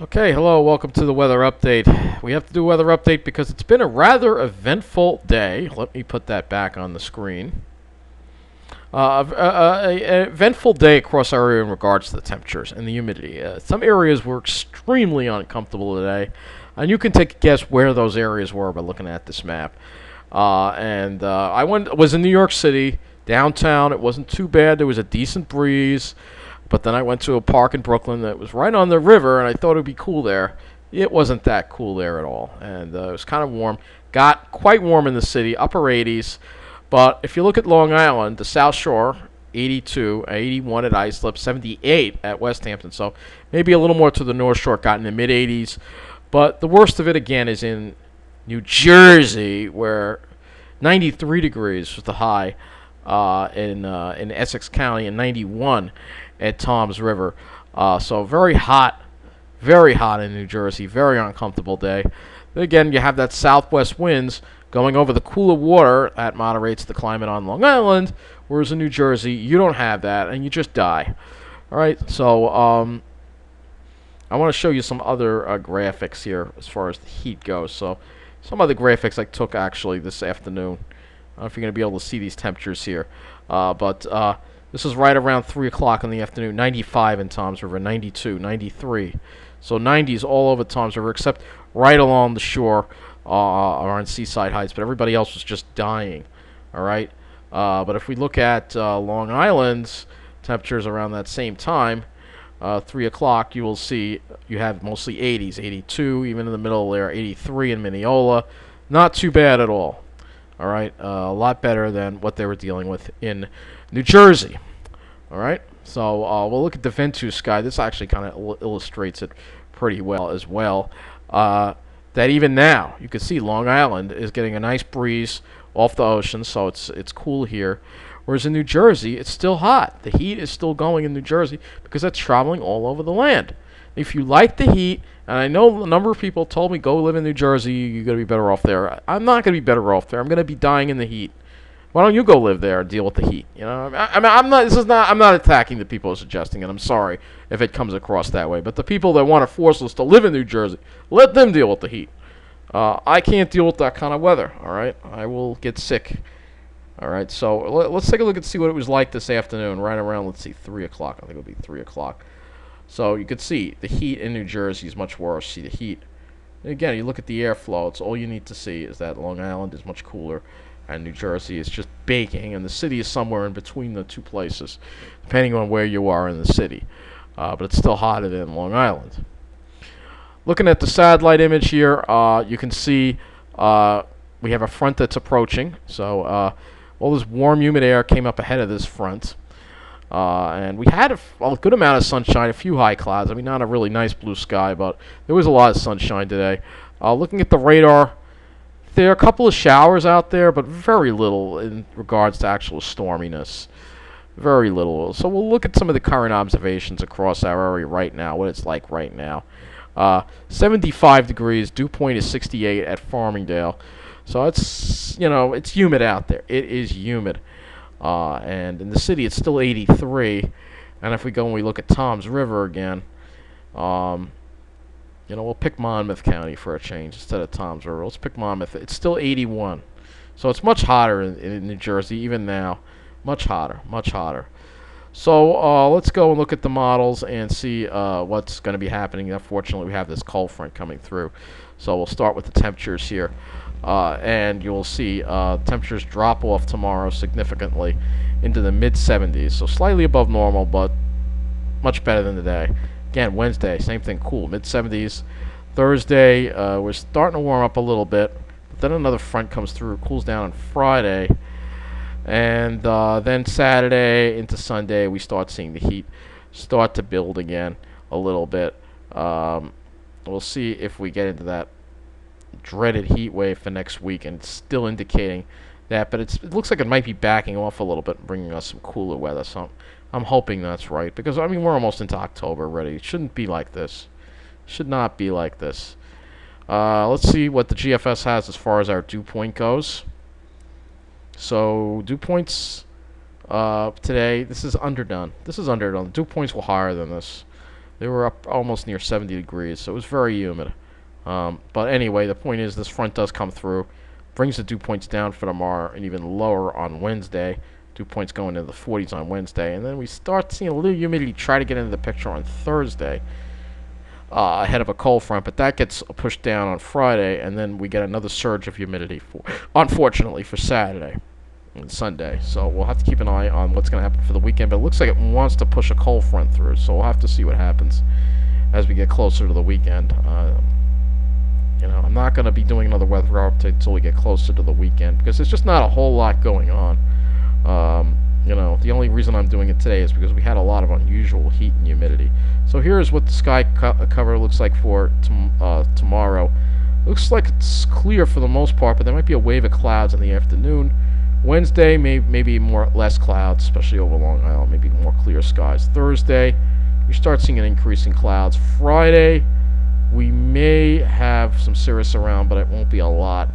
Okay, hello, welcome to the weather update. We have to do a weather update because it's been a rather eventful day. Let me put that back on the screen. An eventful day across our area in regards to the temperatures and the humidity. Some areas were extremely uncomfortable today, and you can take a guess where those areas were by looking at this map. I was in New York City, downtown. It wasn't too bad. There was a decent breeze. But then I went to a park in Brooklyn that was right on the river, and I thought it would be cool there. It wasn't that cool there at all, and it was kind of warm. Got quite warm in the city, upper 80s. But if you look at Long Island, the South Shore, 82, 81 at Islip, 78 at West Hampton. So maybe a little more to the North Shore, got in the mid 80s. But the worst of it again is in New Jersey, where 93 degrees was the high in Essex County, and 91 at Toms River. So very hot in New Jersey. Very uncomfortable day. Again, you have that southwest winds going over the cooler water that moderates the climate on Long Island, whereas in New Jersey you don't have that and you just die. All right, so I want to show you some other graphics here as far as the heat goes. So some other graphics I took actually this afternoon. I don't know if you're going to be able to see these temperatures here, but this is right around 3 o'clock in the afternoon. 95 in Toms River, 92, 93. So 90s all over Toms River, except right along the shore or on Seaside Heights. But everybody else was just dying. All right. But if we look at Long Island's temperatures around that same time, 3 o'clock, you will see you have mostly 80s, 82, even in the middle there, 83 in Mineola. Not too bad at all. All right, a lot better than what they were dealing with in New Jersey. All right, so we'll look at the Ventus sky. This actually kind of illustrates it pretty well as well. That even now, you can see Long Island is getting a nice breeze off the ocean, so it's cool here. Whereas in New Jersey, it's still hot. The heat is still going in New Jersey because that's traveling all over the land. If you like the heat, and I know a number of people told me go live in New Jersey, you're going to be better off there. I'm not going to be better off there. I'm going to be dying in the heat. Why don't you go live there and deal with the heat? You know, I'm not. This is not. I'm not attacking the people suggesting it. I'm sorry if it comes across that way. But the people that want to force us to live in New Jersey, let them deal with the heat. I can't deal with that kind of weather. All right, I will get sick. All right, so let's take a look and see what it was like this afternoon, right around, let's see, 3 o'clock. I think it'll be 3 o'clock. So you can see the heat in New Jersey is much worse. See the heat. And again, you look at the airflow. It's all you need to see is that Long Island is much cooler, and New Jersey is just baking, and the city is somewhere in between the two places, depending on where you are in the city. But it's still hotter than Long Island. Looking at the satellite image here, you can see we have a front that's approaching. So all this warm, humid air came up ahead of this front. And we had a good amount of sunshine, a few high clouds. I mean, not a really nice blue sky, but there was a lot of sunshine today. Looking at the radar, there are a couple of showers out there, but very little in regards to actual storminess. Very little. So we'll look at some of the current observations across our area right now, what it's like right now. 75 degrees, dew point is 68 at Farmingdale. So it's, it's humid out there. It is humid. And in the city, it's still 83. And if we go and we look at Toms River again, we'll pick Monmouth County for a change instead of Toms River. Let's pick Monmouth. It's still 81. So it's much hotter in New Jersey, even now. Much hotter, much hotter. So let's go and look at the models and see what's going to be happening. Unfortunately, we have this cold front coming through. So we'll start with the temperatures here. And you'll see temperatures drop off tomorrow significantly into the mid-70s. So slightly above normal, but much better than today. Again, Wednesday, same thing, cool, mid-70s. Thursday, we're starting to warm up a little bit. But then another front comes through, cools down on Friday. And then Saturday into Sunday, we start seeing the heat start to build again a little bit. We'll see if we get into that dreaded heat wave for next week, and it's still indicating that, but it looks like it might be backing off a little bit and bringing us some cooler weather. So I'm hoping that's right, because I mean we're almost into October already. It shouldn't be like this. Should not be like this. Let's see what the GFS has as far as our dew point goes. So dew points today, this is underdone. Dew points were higher than this. They were up almost near 70 degrees, so it was very humid. But anyway, the point is this front does come through, brings the dew points down for tomorrow and even lower on Wednesday. Dew points going into the 40s on Wednesday, and then we start seeing a little humidity try to get into the picture on Thursday, ahead of a cold front, but that gets pushed down on Friday, and then we get another surge of humidity, unfortunately, for Saturday and Sunday. So we'll have to keep an eye on what's going to happen for the weekend, but it looks like it wants to push a cold front through, so we'll have to see what happens as we get closer to the weekend. I'm not going to be doing another weather update until we get closer to the weekend, because there's just not a whole lot going on. The only reason I'm doing it today is because we had a lot of unusual heat and humidity. So here's what the sky cover looks like for tomorrow. Looks like it's clear for the most part, but there might be a wave of clouds in the afternoon. Wednesday, maybe less clouds, especially over Long Island, maybe more clear skies. Thursday, we start seeing an increase in clouds. Friday, we may have some cirrus around, but it won't be a lot.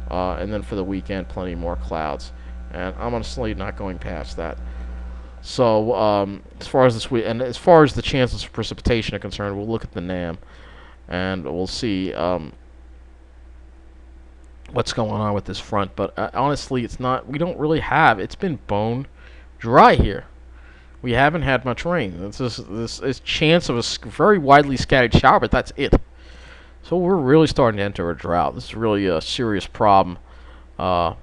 And then for the weekend, plenty more clouds. And I'm honestly not going past that. So as far as this week, and as far as the chances of precipitation are concerned, we'll look at the NAM, and we'll see what's going on with this front. But honestly, it's not. We don't really have. It's been bone dry here. We haven't had much rain. This chance of a very widely scattered shower, but that's it. So we're really starting to enter a drought. This is really a serious problem, and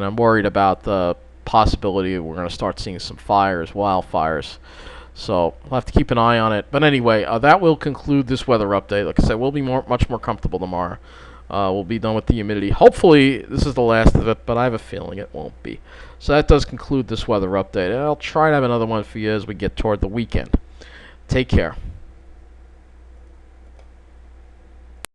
I'm worried about the possibility we're going to start seeing some wildfires. So we'll have to keep an eye on it. But anyway, that will conclude this weather update. Like I said, we'll be much more comfortable tomorrow. We'll be done with the humidity. Hopefully, this is the last of it, but I have a feeling it won't be. So that does conclude this weather update. And I'll try to have another one for you as we get toward the weekend. Take care.